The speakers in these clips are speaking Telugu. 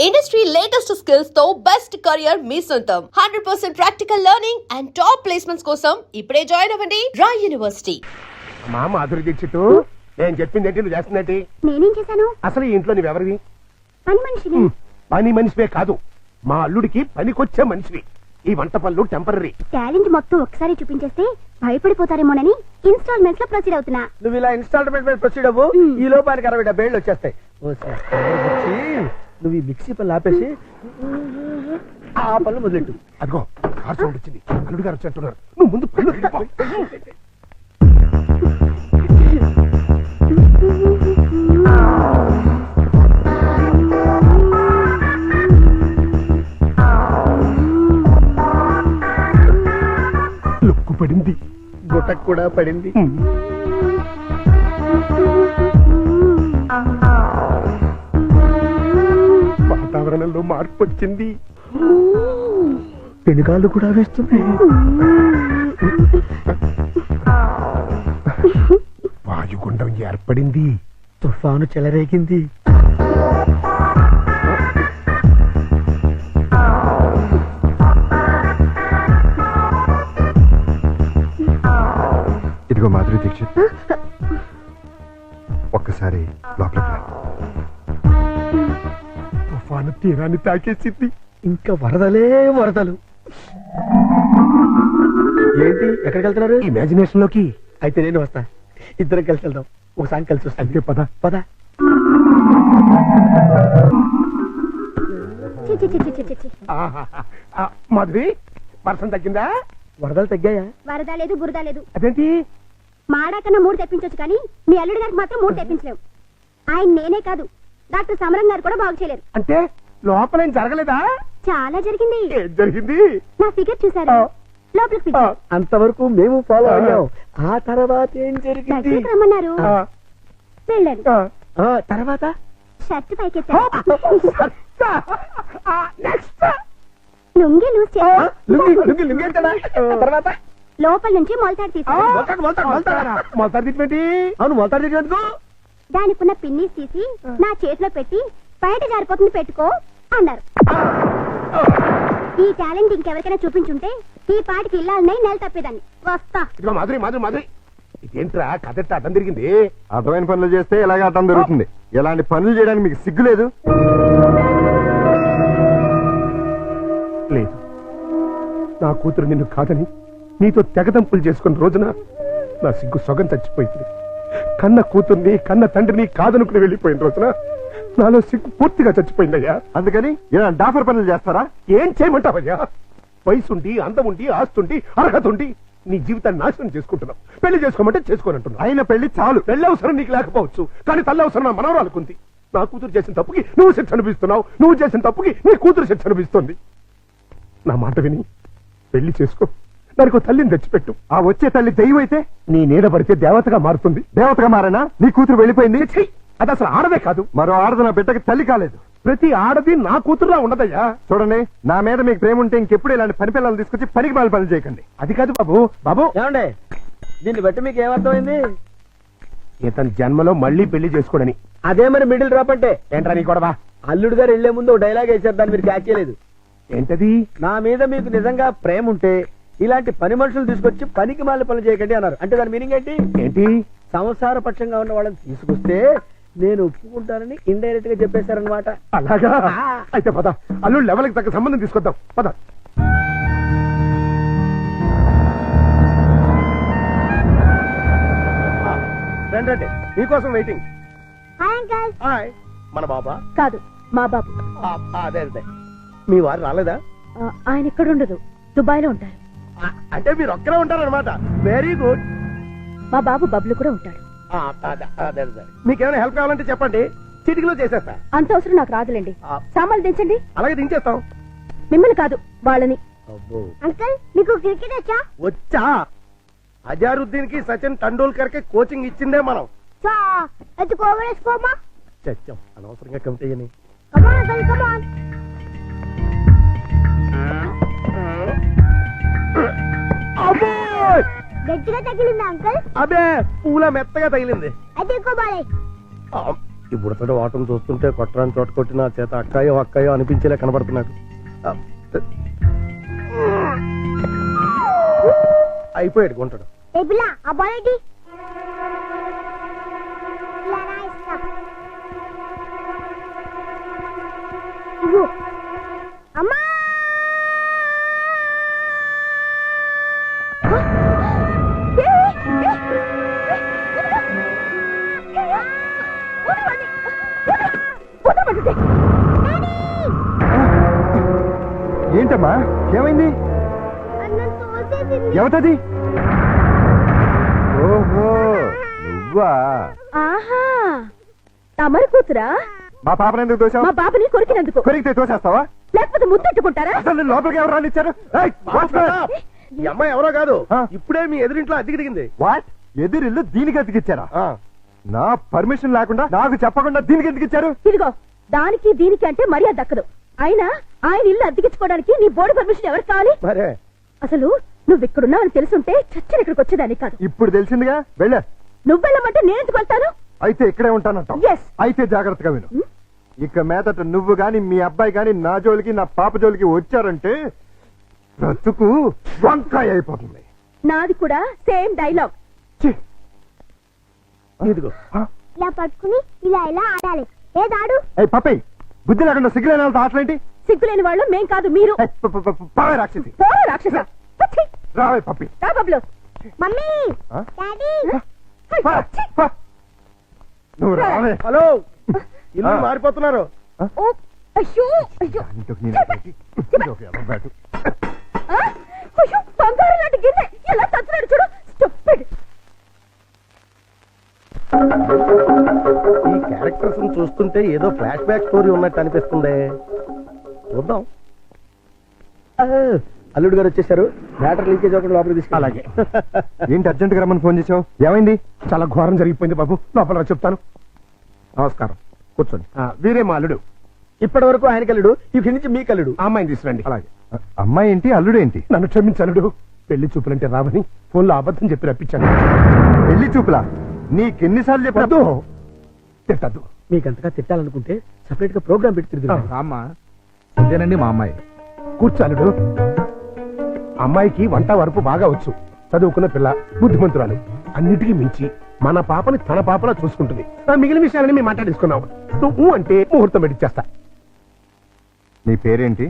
ఇండస్ట్రీ లేటెస్ట్ స్కిల్స్ తో బెస్ట్ కెరియర్ మీ సొంతం 100% practical learning and top placements కోసం ఇప్పుడే జాయిన్ అవ్వండి రాయ్ యూనివర్సిటీ. మా మాధురి దీక్షిత్, నేను చెప్పింది ఏంటి నువ్వు చేస్తున్నట్టు? నేనేం చేశాను? అసలు ఈ ఇంట్లో నువ్వెవరివి? పని మనిషిని. పని మనిషివే కాదు, మా అల్లుడికి పనికొచ్చే మనిషివి. ఈ వంట పనులు టెంపరరీ. టాలెంట్ మొత్తం ఒకసారి చూపించేస్తే భయపడిపోతారేమోనని ఇన్స్టాల్మెంట్స్ లో ప్రొసీడ్ అవుతున్నా. నువ్వు ఇలా ఇన్స్టాల్మెంట్ మీద ప్రొసీడ్ అవ్వు, ఈ లోపానికి 60-70 ఏళ్ళు వచ్చేస్తాయి. నువ్వు ఈ మిక్సీ పనులు ఆపేసి ఆ పనులు మొదలెట్టు. అదిగో కార్ సౌండ్ వచ్చింది, అల్లుడు గారు వచ్చేట్టున్నారు. నువ్వు ముందు పనులు వెళ్ళిపో. లుక్కు పడింది, గుట్టకు కూడా పడింది. వాతావరణంలో మార్పు వచ్చింది, పెనుగాళ్ళు కూడా వేస్తుంది. వాయుగుండం ఏర్పడింది, తుఫాను చెలరేగింది. ఇదిగో మాధురి దీక్షిత్, ఒక్కసారి లోపలికి రా. తుఫాను తీరాన్ని తాకేసింది. ఇంకా వరదలే వరదలు. ఏంటి, ఎక్కడికి వెళ్తున్నారు? ఇమాజినేషన్ లోకి. అయితే నేను వస్తా, ఇద్దరం కలిసి వెళ్దాం. ఒకసారి కలిసి వస్తా. అంతే, పద పద. చి చి చి చి చి చి చి. మాధురి, వర్షం తగ్గిందా? వరదలు తగ్గాయా? వరద లేదు, బురద లేదు. అదేంటి? మాడాకన్నా 3 తెప్పించొచ్చు కానీ మీ అల్లుడి గారికి మాత్రం 3 తెప్పించలేవు. ఆయన నేనే కాదు, డాక్టర్ సమరం గారు కూడా బాగు చేయలేరు. అంటే లోపల ఏం జరగలేదా? చాలా జరిగింది. ఏం జరిగింది? నా ఫిగర్ చూసారు, లోపలికి ఫిగర్. అంతవరకు మేము ఫాలో అయ్యాం. ఆ తర్వాత ఏం జరిగింది? దగ్గరికి రమ్మన్నారు, వెళ్ళాను. తర్వాత షర్ట్ పైకెత్తాను, నెక్స్ట్ లుంగి లూజ్ చేశాను. లుంగి ఏంటన్నా? తర్వాత లోపల నుంచి మొలతాడు తీసాను. మొదటి తిప్పేంటి? అవును, మొలతాడు తిరిగేందుకు? దానికున్న పిన్నీస్ తీసి నా చేతిలో పెట్టి బయట జారిపోతుంది పెట్టుకో అన్నారు. ఈ టాలెంట్ ఇంకెవరికైనా చూపించుంటే ఈ పాటికి ఇల్లాలనే నెల తప్పేదాన్ని. వస్తా. ఇదిగో మాధురి, మాధురి, మాధురి, ఇదేంట్రా కదెట్ట అడ్డం తిరిగింది? అర్థమైన పనులు చేస్తే ఇలాగే అర్థం జరుగుతుంది. ఇలాంటి పనులు చేయడానికి మీకు సిగ్గు లేదు? లేదు, నా కూతురు నిన్ను కాదని నీతో తెగదంపులు చేసుకున్న రోజున నా సిగ్గు సొగం చచ్చిపోయింది. కన్న కూతుర్ని కన్న తండ్రిని కాదనుకుని వెళ్ళిపోయిన రోజున నాలో సిగ్గు పూర్తిగా చచ్చిపోయిందయ్యా. అందుకని ఇలా డాఫర్ పనులు చేస్తారా? ఏం చేయమంటావయ్యా? వయసుండి, అందముండి, ఆస్తుండి, అర్హత ఉండి నీ జీవితాన్ని నాశనం చేసుకుంటున్నావు. పెళ్లి చేసుకోమంటే చేసుకోనంటున్నావు. అయిన పెళ్లి చాలు. పెళ్లి అవసరం నీకు లేకపోవచ్చు, కానీ తల్లి అవసరం నా మనవరాలకుంది. నా కూతురు చేసిన తప్పుకి నువ్వు శిక్ష అనిపిస్తున్నావు, నువ్వు చేసిన తప్పుకి నీ కూతురు శిక్ష అనిపిస్తుంది. నా మాట విని పెళ్లి చేసుకో, దానికి తల్లిని తెచ్చిపెట్టు. ఆ వచ్చే తల్లి దెయ్యం అయితే నీ నీడ పడితే దేవతగా మారుతుంది. దేవతగా మారేనా? నీ కూతురు వెళ్ళిపోయింది. ఛీ! అది అసలు ఆడదే కాదు. మరో ఆడది నా బిడ్డకి తల్లి కాలేదు. ప్రతి ఆడది నా కూతురులా ఉండదయ్యా. చూడండి, నా మీద మీకు ప్రేమ ఉంటే ఇంకెప్పుడు ఇలాంటి పని పిల్లలు తీసుకొచ్చి పనికి మాలి పనులు చేయకండి. అది కాదు బాబు. బాబు, ఏమండి, దీన్ని బట్టి మీకు ఏమర్థమైంది? ఇతని జన్మలో మళ్ళీ పెళ్లి చేసుకోడని. అదే మరి మిడిల్ డ్రాప్ అంటే. ఏంట్రా నీ గొడవ? అల్లుడు గారు వెళ్లే ముందు డైలాగ్ వేసారు, దాన్ని మీరు క్యాచ్ చేయలేదు. ఏంటది? నా మీద మీకు నిజంగా ప్రేమ ఉంటే ఇలాంటి పని మనుషులు తీసుకొచ్చి పనికి మాలి పనులు చేయకండి అన్నారు. అంటే దాని మీనింగ్ ఏంటి? ఏంటి? సంసార పక్షంగా ఉన్న వాళ్ళని తీసుకొస్తే నేను ఒప్పుకుంటానని ఇండైరెక్ట్ గా చెప్పేశారనమాట. అలాగా? అయితే పద, అల్లుడు లెవెల్కి తగ్గ సంబంధం తీసుకొద్దాం. పద. రండి, మీకోసం వెయిటింగ్. Hi uncle. హాయ్. మన బాబా? కాదు, మా బాబు. అదే అదే. మీ వారు రాలేదా? ఆయన ఇక్కడ ఉండదు, దుబాయ్ లో ఉంటారు. అంటే మీరు ఒక్కరే ఉంటారనమాట. Very good. మా బాబు బబ్లు కూడా ఉంటాడు. మీకేమైనా హెల్ప్ కావాలంటే చెప్పండి, చిటికలో చేసేస్తా. అంత అవసరం నాకు రాదులేండి. సామాన్లు దించండి. అలాగే దించేస్తాం. మిమ్మల్ని కాదు, వాళ్ళని. అంకల్, మీకు క్రికెట్ వచ్చా? వచ్చా. అజారుద్దీన్ కి సచిన్ టెండూల్కర్ కి కోచింగ్ ఇచ్చిందే మనం. చచ్చాం అనవసరంగా కమిటీ అని. గట్టిగా తగిలిందా అంకల్? అబే పూల మెత్తగా తగిలింది. అయితే ఇంకో బాలే. ఈ బుడతడు వాటం చూస్తుంటే కొట్టరాని చోట కొట్టి నా చేత అక్కాయో అక్కాయో అనిపించేలా కనబడుతున్నాడు. అయిపోయాడు గుంటడు. ఏ పిల్ల ఆ బాల్ ఏంటి? ఇలా రా ఇస్తా. ఇగో. అమ్మా ఏంటమ్మా ఏమైంది? అన్నం తోసేసింది. ఎవతది? ఓహో నువ్వా? ఆహా తమరి కూతురా? మా పాపను ఎందుకు తోసావు? మా బాబుని కొరికినందుకు. కొరికితే తోసేస్తావా? లేకపోతే ముద్దెట్టుకుంటారా? అసలు నేను లోపలికి ఎవరు రానిచ్చారు? ఈ అమ్మాయి ఎవరో కాదు, ఆ. ఇప్పుడే మీ ఎదురింట్లో అద్దెకి దిగింది. వాట్? ఎదురిల్లు దీనికి అతికిచ్చారా? నా పర్మిషన్ లేకుండా నాకు చెప్పకుండా దీనికి ఎందుకు ఇచ్చారు? ఇదిగో దానికి దీనికి అంటే మర్యాద దక్కదు. అయినా ఆయన ఇల్లు అద్దెకించుకోవడానికి నీ బోర్డు పర్మిషన్ ఎవరికి కావాలి? మరే అసలు నువ్వు ఇక్కడున్నావని తెలుసుంటే చచ్చిన ఇక్కడికి వచ్చేదాన్ని కాదు. ఇప్పుడు తెలిసిందిగా వెళ్ళా. నువ్వు వెళ్ళమంటే నేను ఎందుకు వెళ్తాను? అయితే ఇక్కడే ఉంటానంటావు. Yes. అయితే జాగ్రత్తగా విను. ఇక మీదట నువ్వు గాని మీ అబ్బాయి గాని నా జోలికి నా పాప జోలికి వచ్చారంటే బ్రతుకు వంకాయ అయిపోతుంది. నాది కూడా సేమ్ డైలాగ్. ఛీ! ఇదిగో ఇలా పట్టుకుని ఇలా ఇలా ఆడాలి. ఏదాడు? ఏయ్ పప్పి, బుద్ధి లేకుండా సిగ్గులేని వాళ్ళతో ఆటలేంటి? సిగ్గులేని వాళ్ళు మేం కాదు మీరు. ఏయ్, పావే రాక్షసి. పోరా రాక్షస. పచ్చి. రావే పప్పి. రా బబ్లు. మమ్మీ ఆ? డాడీ పా, పా. నువ్వు రావే. హలో, ఇల్లు ఆ. మారిపోతున్నారు. ఓ అయ్యో అయ్యో ఇంకొక నేను బయటికి. ఇంకొక ఎవరో బయట. ఆ? అయ్యో బంగారం లాంటి గిన్నె ఎలా తచ్చున్నాడు చూడు. స్టూపిడ్. ఈ క్యారెక్టర్స్ చూస్తుంటే ఏదో ఫ్లాష్ బ్యాక్ స్టోరీ ఉన్నట్టు అనిపిస్తుంది. చూద్దాం. ఆ, అల్లుడు గారు వచ్చేసారు. మ్యాటర్ లీకేజ్ అవ్వకుండా లోపలికి తీసుకు. అలాగే. ఏంటి అర్జెంట్ గా రమ్మని ఫోన్ చేసావు? ఏమైంది? చాలా ఘోరం జరిగిపోయింది బాబు. లోపల రా చెప్తాను. నమస్కారం, కూర్చోండి. వీరే మా అల్లుడు. ఇప్పటి వరకు ఆయన కల్లుడు, ఇక్కడి నుంచి మీ కల్లుడు. ఆ అమ్మాయిని తీసుకురండి. అలాగే. అమ్మాయి ఏంటి, అల్లుడు ఏంటి? నన్ను క్షమించలుడు. పెళ్లి చూపులంటే రావని ఫోన్లో అబద్ధం చెప్పి రప్పించాను. పెళ్లి చూపులా? నీకెన్నిసార్లు చెప్పద్దు? తిట్టద్దు. మీకంతగా తిట్టాలనుకుంటే సెపరేట్ గా ప్రోగ్రామ్ పెట్టి తిరుగుతాం. రామ్మా, అదేనండి మా అమ్మాయి. కూర్చాలుడు. అమ్మాయికి వంట వరపు బాగా వచ్చు. చదువుకున్న పిల్ల, బుద్ధిమంతురాలు. అన్నిటికీ మించి మన పాపని తన పాపలా చూసుకుంటుంది. మిగిలిన విషయాలని మేము మాట్లాడేసుకున్నావు. నువ్వు అంటే ముహూర్తం పెట్టిచ్చేస్తా. నీ పేరేంటి?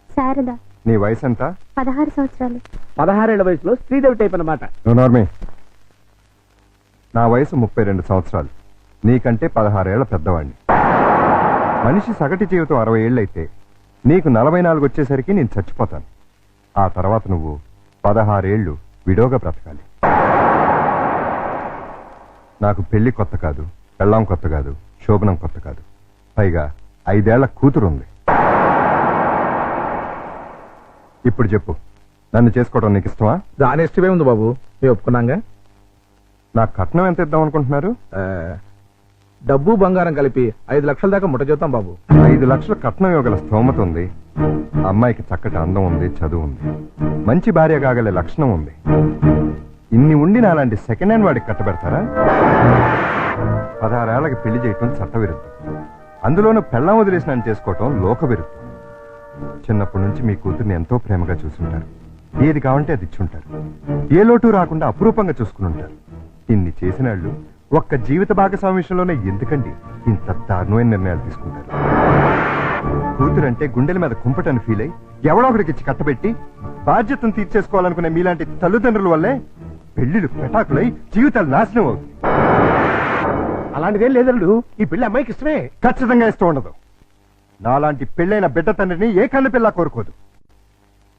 శారద. నీ వయసు ఎంత? 16 సంవత్సరాలు. 16 ఏళ్ల వయసులో శ్రీదేవి టైప్ అన్నమాట. నార్మే. నా వయసు 32 సంవత్సరాలు. నీకంటే 16 ఏళ్ల పెద్దవాడిని. మనిషి సగటు జీవితం 60 ఏళ్ళైతే నీకు 44 వచ్చేసరికి నేను చచ్చిపోతాను. ఆ తర్వాత నువ్వు 16 ఏళ్ళు విడోగా బ్రతకాలి. నాకు పెళ్లి కొత్త కాదు, పెళ్ళాం కొత్త కాదు, శోభనం కొత్త కాదు. పైగా 5 ఏళ్ల కూతురుంది. ఇప్పుడు చెప్పు, నన్ను చేసుకోవడం నీకు ఇష్టమా? దాని ఇష్టమే ఉంది బాబు, మేము ఒప్పుకున్నాగా. నాకు కట్నం ఎంత ఇద్దాం అనుకుంటున్నారు? డబ్బు బంగారం కలిపి 5 లక్షల దాకా ముట్ట చూద్దాం బాబు. 5 లక్షల కట్నం ఇవ్వగల స్తోమత ఉంది. అమ్మాయికి చక్కటి అందం ఉంది, చదువు ఉంది, మంచి భార్య కాగల లక్షణం ఉంది. ఇన్ని ఉండి నాలాంటి సెకండ్ హ్యాండ్ వాడికి కట్టబెడతారా? 16 ఏళ్లకి పెళ్లి చేయటం చట్టవిరుద్ధం. అందులోనూ పెళ్ళాం వదిలేసి నన్ను చేసుకోవటం లోక విరుద్ధం. చిన్నప్పటి నుంచి మీ కూతుర్ని ఎంతో ప్రేమగా చూసుంటారు. ఏది కావంటే అది ఇచ్చుంటారు. ఏ లోటు రాకుండా అపురూపంగా చూసుకుని ఉంటారు. ఇన్ని చేసిన వాళ్ళు ఒక్క జీవిత భాగస్వామి విషయంలోనే ఎందుకండి ఇంత దారుణమైన నిర్ణయాలు తీసుకుంటారు? కూతురంటే గుండెల మీద కుంపటని ఫీల్ అయి ఎవడో ఒకడికి ఇచ్చి కట్టబెట్టి బాధ్యతను తీర్చేసుకోవాలనుకునే మీలాంటి తల్లిదండ్రుల వల్లే పెళ్లిళ్ళు పెటాకులై జీవితాలు నాశనం అవుతుంది. అలాంటిదేం లేదల్లుడు. ఈ పెళ్లి అమ్మాయికి ఇష్టమే. ఖచ్చితంగా ఇష్టం ఉండదు. నాలాంటి పెళ్ళైన బిడ్డ తండ్రిని ఏ కన్న పిల్ల కోరుకోదు.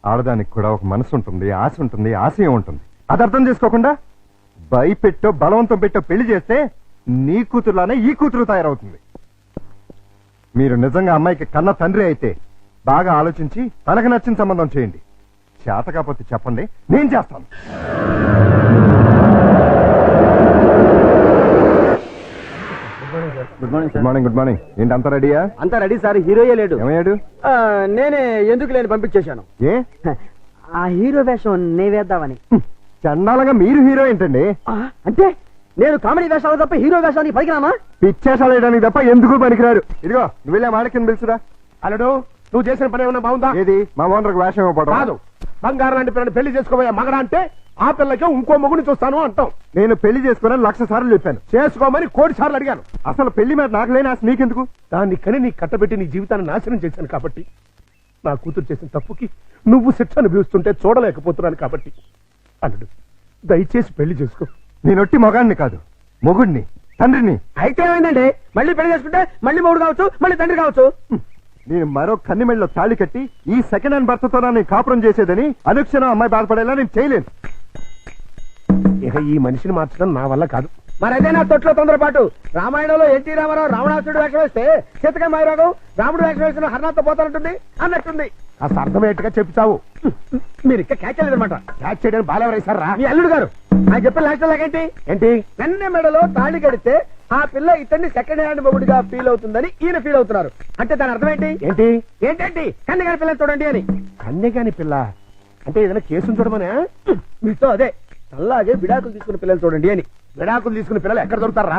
ఆడదానికి కూడా ఒక మనసు ఉంటుంది, ఆశ ఉంటుంది, ఆశయం ఉంటుంది. అది అర్థం చేసుకోకుండా భయపెట్టో బలవంతం పెట్టో పెళ్లి చేస్తే నీ కూతురులానే ఈ కూతురు తయారవుతుంది. మీరు నిజంగా అమ్మాయికి కన్న తండ్రి అయితే బాగా ఆలోచించి తనకు నచ్చిన సంబంధం చేయండి. చేత కాకపోతే చెప్పండి, నేను చేస్తాను. Good morning good morning. Good morning. ఏంటి అంతా రెడీయా? అంతా రెడీ సార్. హీరోయే లేడు. ఏమయ్యాడు? నేనే ఎందుకు లేని పంపించేశాను. ఏ ఆ హీరో వేషం నే వేద్దామని. చండాలంగా మీరు హీరో ఏంటండి? అంటే నేను కామెడీ వేషాలు తప్ప హీరో వేషానికి పైకిరామా? పిచ్చేసాలు వేయడానికి తప్ప ఎందుకు పనికిరాడు. ఇదిగో నువ్వు వెళ్ళే మాట కింద పిలుచురా. అల్లుడు నువ్వు చేసిన పని ఏమన్నా బాగుందా? ఏది మా ఓనర్కి వేషం ఇవ్వడం కాదు, బంగారం లాంటి పిల్లని పెళ్లి చేసుకోబోయే మగడా అంటే ఆ పిల్లకే ఇంకో మొగుని చూస్తాను అంటాం. నేను పెళ్లి చేసుకోనని 1,00,000 సార్లు చెప్పాను. చేసుకోమని 1,00,00,000 సార్లు అడిగాను. అసలు పెళ్లి మీద నాకు లేని ఆశ నీకెందుకు? దాన్ని కని నీ కట్టబెట్టి నీ జీవితాన్ని నాశనం చేశాను కాబట్టి, నా కూతురు చేసిన తప్పుకి నువ్వు శిక్ష అనుభవిస్తుంటే చూడలేకపోతున్నాను కాబట్టి, అల్లుడు దయచేసి పెళ్లి చేసుకో. నేనొట్టి మగాడిని కాదు, మొగుడిని, తండ్రిని. అయితే ఏమైందండి? మళ్ళీ పెళ్లి చేసుకుంటే మళ్ళీ మూడు కావచ్చు, మళ్ళీ తండ్రి కావచ్చు. నేను మరో కన్నిమెళ్ళలో తాళి కట్టి ఈ సెకండ్ హ్యాండ్ భర్తతో నేను కాపురం చేసేదని అనుక్షణం అమ్మాయి బాధపడేలా నేను చేయలేను. ఇక ఈ మనిషిని మార్చడం నా వల్ల కాదు. మరి అదే నా తొట్లో తొందరపాటు. రామాయణంలో ఎన్టీ రామారావు రావణాసుడు వేషం వేస్తే సీతక మాయరాగం రాముడు వేషం వేసిన హర్నాథ్తో పోతానంటుంది అన్నట్టుంది. కాస్త అర్థమయ్యేట్టుగా చెప్తావు. మీరు ఇంకా క్యాచ్ అనమాట. క్యాచ్ చేయడానికి బాలెవరేశారా? మీ అల్లుడు గారు ఆయన చెప్పిన లాస్ట్ లాగేంటి? ఏంటి? నన్నే మెడలో తాళి కడితే ఆ పిల్ల ఇతన్ని సెకండ్ హ్యాండ్ మొగుడిగా ఫీల్ అవుతుందని ఈయన ఫీల్ అవుతున్నారు. అంటే దాని అర్థం ఏంటి? ఏంటి? ఏంటండి కన్ను గారి పిల్లని చూడండి అని. కన్యగాని పిల్ల అంటే ఏదైనా కేసును చూడమనే? మీతో అదే అలాగే విడాకులు తీసుకున్న పిల్లలు చూడండి అని. విడాకులు తీసుకున్న పిల్లలు ఎక్కడ దొరుకుతారా?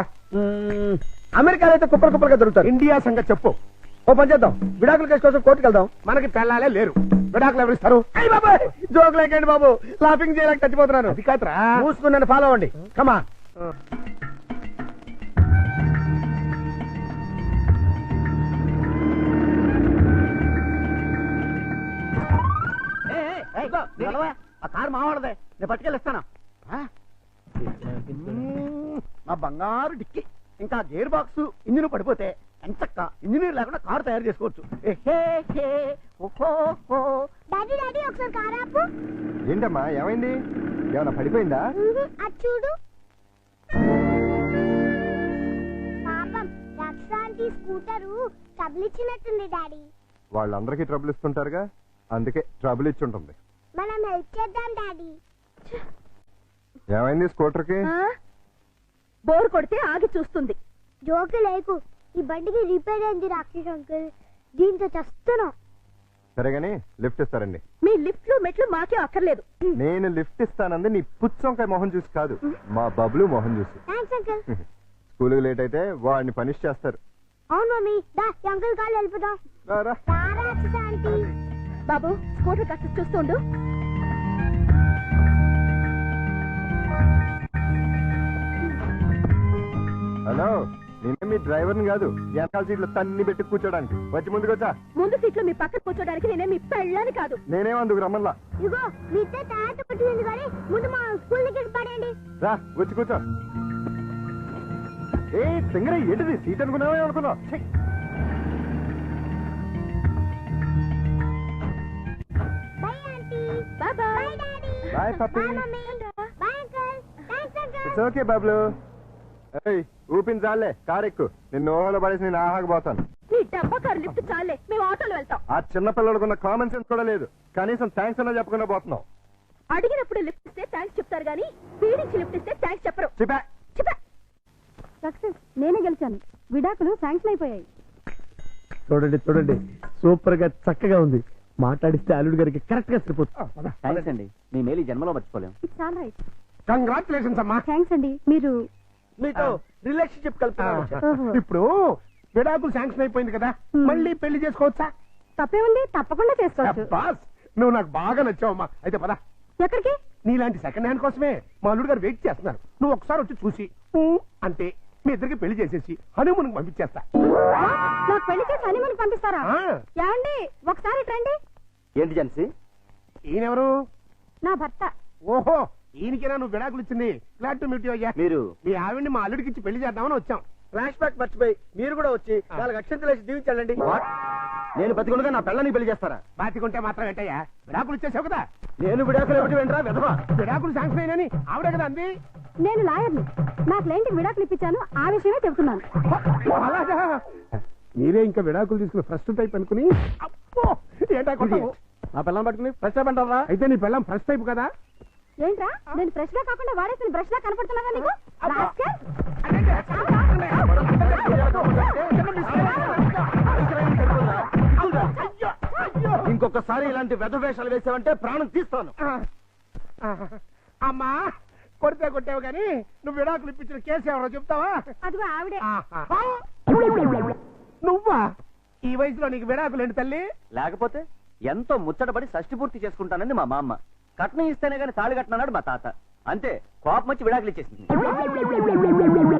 అమెరికాలో అయితే కుప్పలుగా దొరుకుతారు. ఇండియా సంగతి చెప్పు. ఓ పని చేద్దాం, విడాకుల కేసు కోసం కోర్టుకు వెళ్దాం. మనకి పెళ్ళాలే లేరు, విడాకులు ఎవరిస్తారు? అయ్యి బాబాయ్ జోక్ లేకండి బాబు, లాఫింగ్ చేయలేక చచ్చిపోతున్నాను. అది కాదురా. మూసుకుని నన్ను ఫాలో అవ్వండి. కమా ఆ కారు మావాడదే, నేను పట్టుకెళ్ళిస్తాను. నా బంగారు డిక్కి ఇంకా గేర్ బాక్స్ ఇంజిన్ పడిపోతే ఎంచక్క ఇంజనీర్ లేకుండా కారు తయారు చేసుకోవచ్చు. డాడీ డాడీ ఒకసారి కారు ఆపు. ఏంటమ్మా ఏమైంది? ఏమైనా పడిపోయిందా? అది చూడు. పాపం రక్షాంతి స్కూటరు ట్రబుల్ ఇచ్చినట్టుంది డాడీ. వాళ్ళందరికీ ట్రబుల్ ఇస్తుంటారుగా, అందుకే ట్రబుల్ ఇచ్చుంటుంది. మనం హెల్ప్ చేద్దాం డాడీ. ఏమైంది స్కూటర్కి? బోర్ కొడితే ఆగి చూస్తుంది. జోకు లేకు, ఈ బండికి రిపేర్ అయింది రాక్షస్ అంకుల్, దీంతో చస్తున్నాం. సరే గాని లిఫ్ట్ ఇస్తారండి. మీ లిఫ్ట్లు మెట్లు మాకే అక్కర్లేదు. నేను లిఫ్ట్ ఇస్తానంది నీ పుచ్చంకాయ మొహం చూసి కాదు, మా బబ్లు మొహం చూసి. Thanks uncle. స్కూల్కి లేట్ అయితే వాడిని పనిష్ చేస్తారు. అవును మమ్మీ, దా అంకుల్ కాళ్ళు వెళ్ళిపోదాం. రారా. రాక్షస్ ఆంటీ. బాబు స్కూటర్ కాస్త చూస్తుండు. హలో, నేనే మీ డ్రైవర్ని కాదు, వెనకాల సీట్లో తన్ని పెట్టి కూర్చోడానికి. వచ్చి ముందుకు వచ్చా. ముందు సీట్లో మీ పక్కన కూర్చోడానికి నేనే మీ పెళ్ళని కాదు. నేనేం అందుకు రమ్మల్లా. ఇగో మీ ఇద్దరు తయారు పట్టింది కానీ ముందు మా స్కూల్ దగ్గర పడండి. రా వచ్చి కూర్చో. ఏ సింగరే ఏంటిది? సీట్ అనుకున్నావే అనుకున్నావు. Bye aunty. Bye bye daddy. Bye puppy. Bye mummy. Bye uncle. Thanks uncle. It's okay Bablu. ఏయ్ ఊపిన చాలే, కారు ఎక్కు. నిన్ను ఓహోలో పడేసి నేను ఆహాకపోతాను. నీ డబ్బా కారు లిఫ్ట్ చాలే, మేము ఆటోలో వెళ్తాం. ఆ చిన్న పిల్లలకున్న కామన్ సెన్స్ కూడా లేదు, కనీసం థ్యాంక్స్ అన్నా చెప్పకుండా పోతున్నావు. అడిగినప్పుడు లిఫ్ట్ ఇస్తే థ్యాంక్స్ చెప్తారు కానీ పీడించి లిఫ్ట్ ఇస్తే థ్యాంక్స్ చెప్పరు. చెప్పా. సక్సెస్, నేనే గెలిచాను. విడాకులు శాంక్షన్ అయిపోయాయి. చూడండి చూడండి, సూపర్ గా చక్కగా ఉంది. మాట్లాడిస్తే అల్లుడు గారికి కరెక్ట్ గా సరిపోతుంది. థ్యాంక్స్ అండి, మీ మేలు జన్మలో మర్చిపోలేం. It's all right. కంగ్రాచులేషన్స్ అమ్మా. థ్యాంక్స్ అండి. మీరు మీతో రిలేషన్షిప్ కలుపుతున్నాను. ఇప్పుడు విడాకులు శాంక్షన్ అయిపోయింది కదా, మళ్ళీ పెళ్లి చేసుకోవచ్చా? తప్పేముంది, తప్పకుండా చేసుకోవచ్చు. బాస్ నువ్వు నాకు బాగా నచ్చావమ్మా. అయితే పద. ఎక్కడికి? నీలాంటి సెకండ్ హ్యాండ్ కోసమే మా అల్లుడు గారు వెయిట్ చేస్తున్నారు. నువ్వు ఒకసారి వచ్చి చూసి అంటే మీ ఇద్దరికి పెళ్లి చేసేసి హనీమూన్ పంపించేస్తా. నాకు పెళ్లి చేసి హనీమూన్ పంపిస్తారా? ఆ. ఏమండి ఒకసారి రండి. ఏంటి జన్సీ? ఈయనెవరు? నా భర్త. ఓహో, ఈయనకేనా నువ్వు విడాకులు ఇచ్చింది? గ్లాడ్ టు మీట్ యు అయ్యా. మీరు మీ ఆవిడ్ని మా అల్లుడికి ఇచ్చి పెళ్లి చేద్దామని వచ్చాం. ఫ్లాష్ బ్యాక్ మర్చిపోయి మీరు కూడా వచ్చి వాళ్ళకి అక్షంతలు వేసి దీవించాలండి. నేను బతికుండగా నా పిల్లని పెళ్లి చేస్తారా? బాతికుంటే మాత్రం ఏంటయ్యా, విడాకులు ఇచ్చేసావు కదా. నేను విడాకులు ఏమిటి వెంటరా విధవా? విడాకులు శాంక్షన్ అయినని ఆవిడే కదా అంది. నేను లాయర్ని, నా క్లయింట్ విడాకులు ఇప్పించాను, ఆ విషయమే చెబుతున్నాను. అలాగా? మీరే ఇంకా విడాకులు తీసుకుని ఫస్ట్ టైప్ అనుకుని అప్పో ఏంటా కొట్టావు? నా పిల్లని పట్టుకుని ఫ్రెష్ అప్ అంటారా? అయితే నీ పెళ్ళం ఫస్ట్ టైప్ కదా. ఏంట్రా నేను ఫ్రెష్ గా కాకుండా వాడేసిన బ్రష్ లా కనపడుతున్నా నీకు? రాస్కెల్. ఇంకొకసారి ఇలాంటి వెధ వేషాలు వేసావంటే ప్రాణం తీస్తాను. అమ్మా కొడితే కొట్టావు కానీ నువ్వు విడాకులు ఇప్పించిన కేసు ఎవరో చెప్తావా? అదిగో ఆవిడే. ఆహా. నువ్వా? ఈ వయసులో నీకు విడాకులేంటి తల్లి? లేకపోతే ఎంతో ముచ్చటపడి షష్టి పూర్తి చేసుకుంటానని మా మామ, కట్నం ఇస్తేనే గాని తాళి కట్టనన్నాడు మా తాత. అంతే, కోపం వచ్చి విడాకులు ఇచ్చేసింది.